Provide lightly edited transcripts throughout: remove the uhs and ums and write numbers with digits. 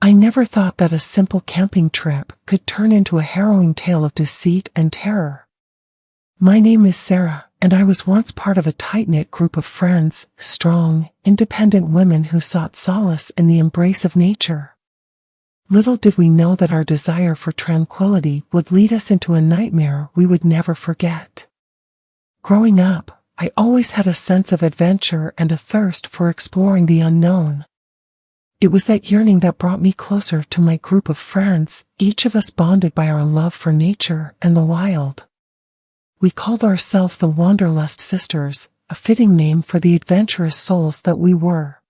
I never thought that a simple camping trip could turn into a harrowing tale of deceit and terror. My name is Sarah, and I was once part of a tight-knit group of friends, strong, independent women who sought solace in the embrace of nature. Little did we know that our desire for tranquility would lead us into a nightmare we would never forget. Growing up, I always had a sense of adventure and a thirst for exploring the unknown. It was that yearning that brought me closer to my group of friends, each of us bonded by our love for nature and the wild. We called ourselves the Wanderlust Sisters, a fitting name for the adventurous souls that we were.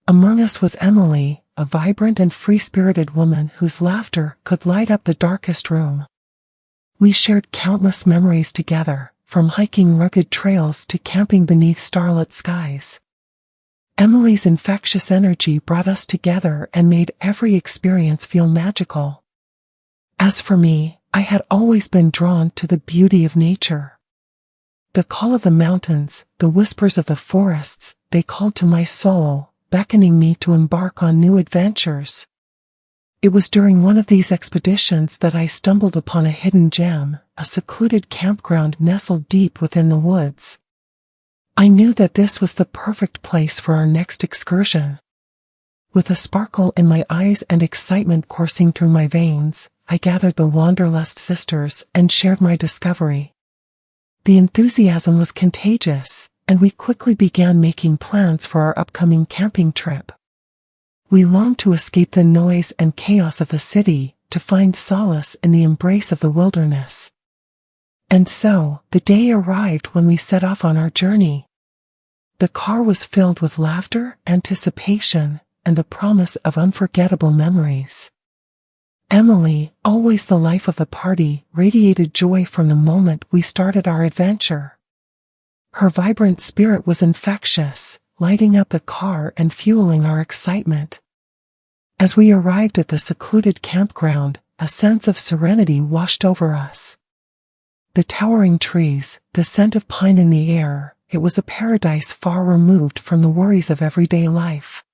Among us was Emily, a vibrant and free-spirited woman whose laughter could light up the darkest room. We shared countless memories together, from hiking rugged trails to camping beneath starlit skies. Emily's infectious energy brought us together and made every experience feel magical. As for me, I had always been drawn to the beauty of nature. The call of the mountains, the whispers of the forests, they called to my soul, beckoning me to embark on new adventures. It was during one of these expeditions that I stumbled upon a hidden gem, a secluded campground nestled deep within the woods. I knew that this was the perfect place for our next excursion. With a sparkle in my eyes and excitement coursing through my veins, I gathered the Wanderlust Sisters and shared my discovery. The enthusiasm was contagious, and we quickly began making plans for our upcoming camping trip. We longed to escape the noise and chaos of the city, to find solace in the embrace of the wilderness. And so, the day arrived when we set off on our journey. The car was filled with laughter, anticipation, and the promise of unforgettable memories. Emily, always the life of the party, radiated joy from the moment we started our adventure. Her vibrant spirit was infectious, lighting up the car and fueling our excitement. As we arrived at the secluded campground, a sense of serenity washed over us. The towering trees, the scent of pine in the air, it was a paradise far removed from the worries of everyday life.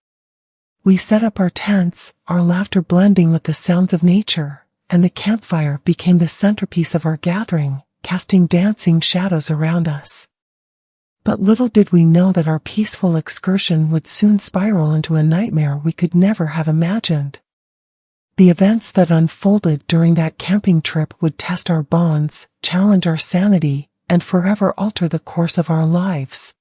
We set up our tents, our laughter blending with the sounds of nature, and the campfire became the centerpiece of our gathering, casting dancing shadows around us. But little did we know that our peaceful excursion would soon spiral into a nightmare we could never have imagined. The events that unfolded during that camping trip would test our bonds, challenge our sanity, and forever alter the course of our lives.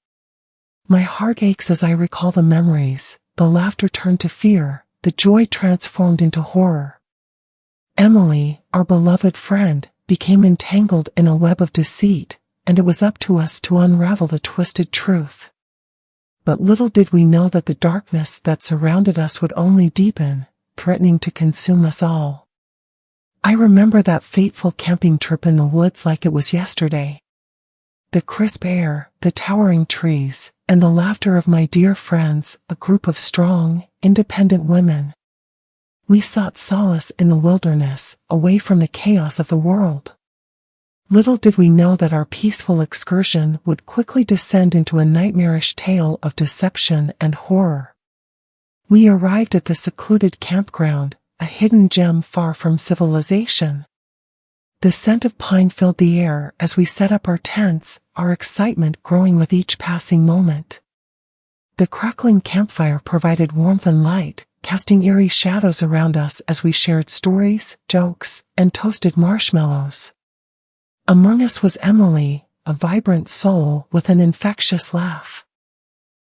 My heart aches as I recall the memories, the laughter turned to fear, the joy transformed into horror. Emily, our beloved friend, became entangled in a web of deceit, and it was up to us to unravel the twisted truth. But little did we know that the darkness that surrounded us would only deepen, threatening to consume us all. I remember that fateful camping trip in the woods like it was yesterday. The crisp air, the towering trees, and the laughter of my dear friends, a group of strong, independent women. We sought solace in the wilderness, away from the chaos of the world. Little did we know that our peaceful excursion would quickly descend into a nightmarish tale of deception and horror. We arrived at the secluded campground, a hidden gem far from civilization. The scent of pine filled the air as we set up our tents, our excitement growing with each passing moment. The crackling campfire provided warmth and light, casting eerie shadows around us as we shared stories, jokes, and toasted marshmallows. Among us was Emily, a vibrant soul with an infectious laugh.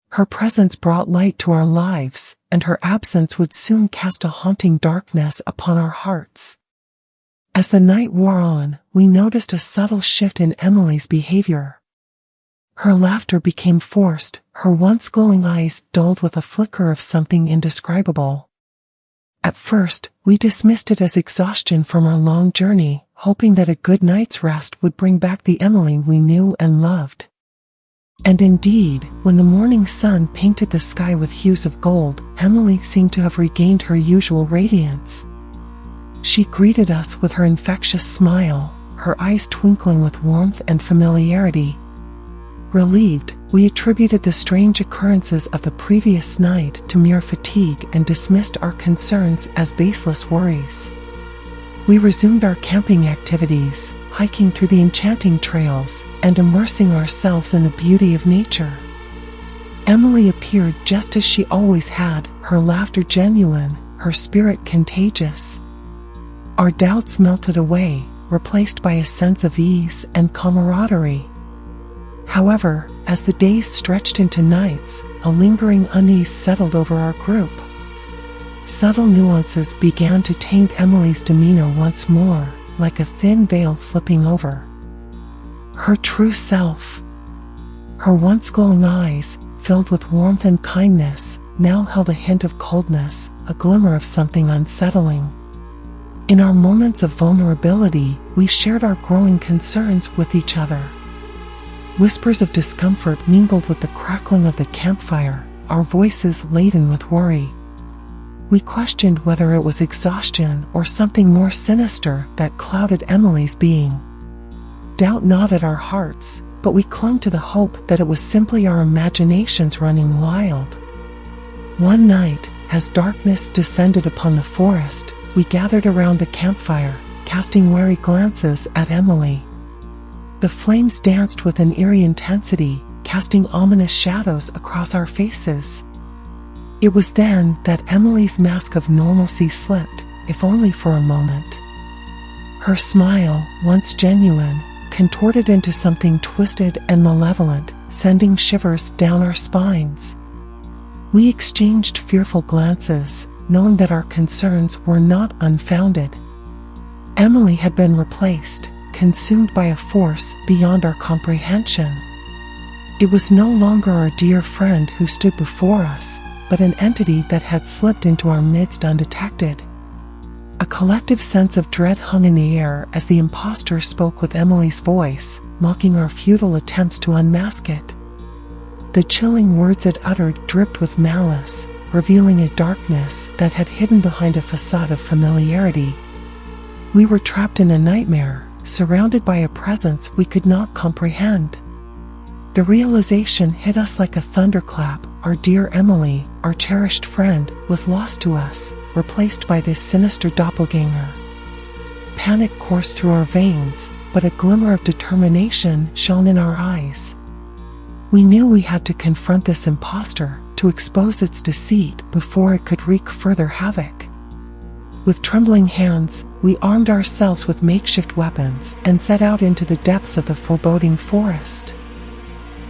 Her presence brought light to our lives, and her absence would soon cast a haunting darkness upon our hearts. As the night wore on, we noticed a subtle shift in Emily's behavior. Her laughter became forced, her once glowing eyes dulled with a flicker of something indescribable. At first, we dismissed it as exhaustion from our long journey, hoping that a good night's rest would bring back the Emily we knew and loved. And indeed, when the morning sun painted the sky with hues of gold, Emily seemed to have regained her usual radiance. She greeted us with her infectious smile, her eyes twinkling with warmth and familiarity. Relieved, We attributed the strange occurrences of the previous night to mere fatigue and dismissed our concerns as baseless worries. We resumed our camping activities, hiking through the enchanting trails, and immersing ourselves in the beauty of nature. Emily appeared just as she always had, her laughter genuine, her spirit contagious. Our doubts melted away, replaced by a sense of ease and camaraderie. However, as the days stretched into nights, a lingering unease settled over our group. Subtle nuances began to taint Emily's demeanor once more, like a thin veil slipping over her true self. Her once glowing eyes, filled with warmth and kindness, now held a hint of coldness, a glimmer of something unsettling. In our moments of vulnerability, we shared our growing concerns with each other. Whispers of discomfort mingled with the crackling of the campfire, our voices laden with worry. We questioned whether it was exhaustion or something more sinister that clouded Emily's being. Doubt gnawed at our hearts, but we clung to the hope that it was simply our imaginations running wild. One night, as darkness descended upon the forest, we gathered around the campfire, casting wary glances at Emily. The flames danced with an eerie intensity, casting ominous shadows across our faces. It was then that Emily's mask of normalcy slipped, if only for a moment. Her smile, once genuine, contorted into something twisted and malevolent, sending shivers down our spines. We exchanged fearful glances, knowing that our concerns were not unfounded. Emily had been replaced, consumed by a force beyond our comprehension. It was no longer our dear friend who stood before us, but an entity that had slipped into our midst undetected. A collective sense of dread hung in the air as the impostor spoke with Emily's voice, mocking our futile attempts to unmask it. The chilling words it uttered dripped with malice, revealing a darkness that had hidden behind a facade of familiarity. We were trapped in a nightmare, surrounded by a presence we could not comprehend. The realization hit us like a thunderclap. Our dear Emily, our cherished friend, was lost to us, replaced by this sinister doppelganger. Panic coursed through our veins, but a glimmer of determination shone in our eyes. We knew we had to confront this impostor, to expose its deceit before it could wreak further havoc. With trembling hands, we armed ourselves with makeshift weapons and set out into the depths of the foreboding forest.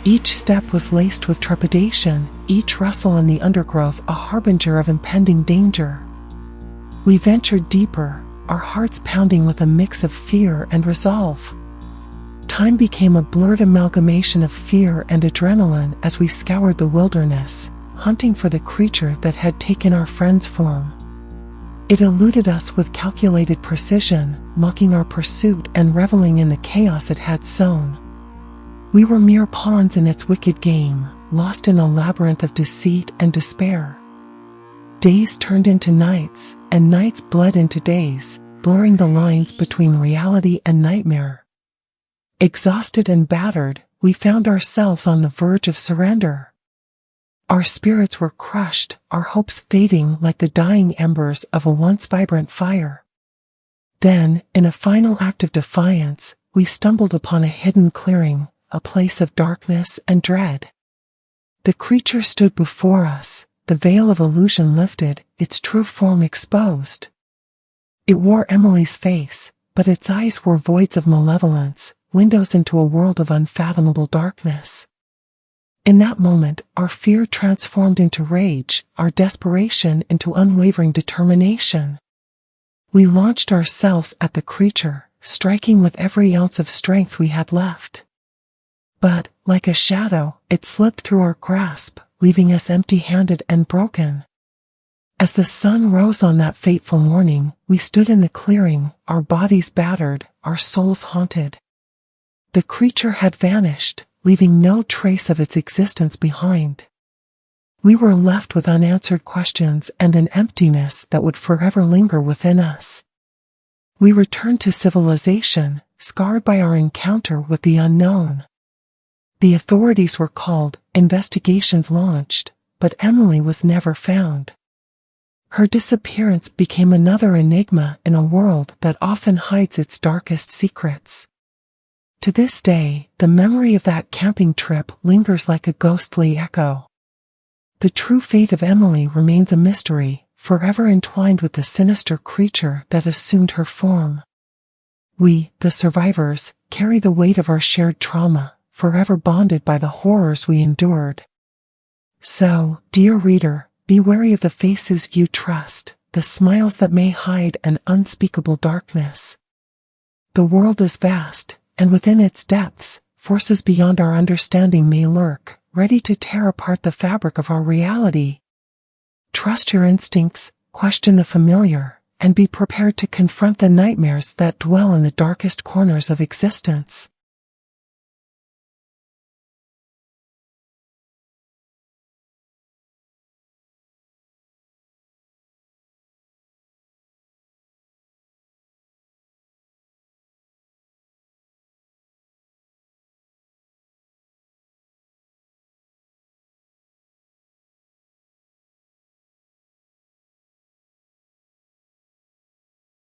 Each step was laced with trepidation, each rustle in the undergrowth a harbinger of impending danger. We ventured deeper, our hearts pounding with a mix of fear and resolve. Time became a blurred amalgamation of fear and adrenaline as we scoured the wilderness, hunting for the creature that had taken our friend's form. It eluded us with calculated precision, mocking our pursuit and reveling in the chaos it had sown. We were mere pawns in its wicked game, lost in a labyrinth of deceit and despair. Days turned into nights, and nights bled into days, blurring the lines between reality and nightmare. Exhausted and battered, we found ourselves on the verge of surrender. Our spirits were crushed, our hopes fading like the dying embers of a once vibrant fire. Then, in a final act of defiance, we stumbled upon a hidden clearing, a place of darkness and dread. The creature stood before us, the veil of illusion lifted, its true form exposed. It wore Emily's face, but its eyes were voids of malevolence, windows into a world of unfathomable darkness. In that moment, our fear transformed into rage, our desperation into unwavering determination. We launched ourselves at the creature, striking with every ounce of strength we had left. But, like a shadow, it slipped through our grasp, leaving us empty-handed and broken. As the sun rose on that fateful morning, we stood in the clearing, our bodies battered, our souls haunted. The creature had vanished, leaving no trace of its existence behind. We were left with unanswered questions and an emptiness that would forever linger within us. We returned to civilization, scarred by our encounter with the unknown. The authorities were called, investigations launched, but Emily was never found. Her disappearance became another enigma in a world that often hides its darkest secrets. To this day, the memory of that camping trip lingers like a ghostly echo. The true fate of Emily remains a mystery, forever entwined with the sinister creature that assumed her form. We, the survivors, carry the weight of our shared trauma, forever bonded by the horrors we endured. So, dear reader, be wary of the faces you trust, the smiles that may hide an unspeakable darkness. The world is vast, and within its depths, forces beyond our understanding may lurk, ready to tear apart the fabric of our reality. Trust your instincts, question the familiar, and be prepared to confront the nightmares that dwell in the darkest corners of existence.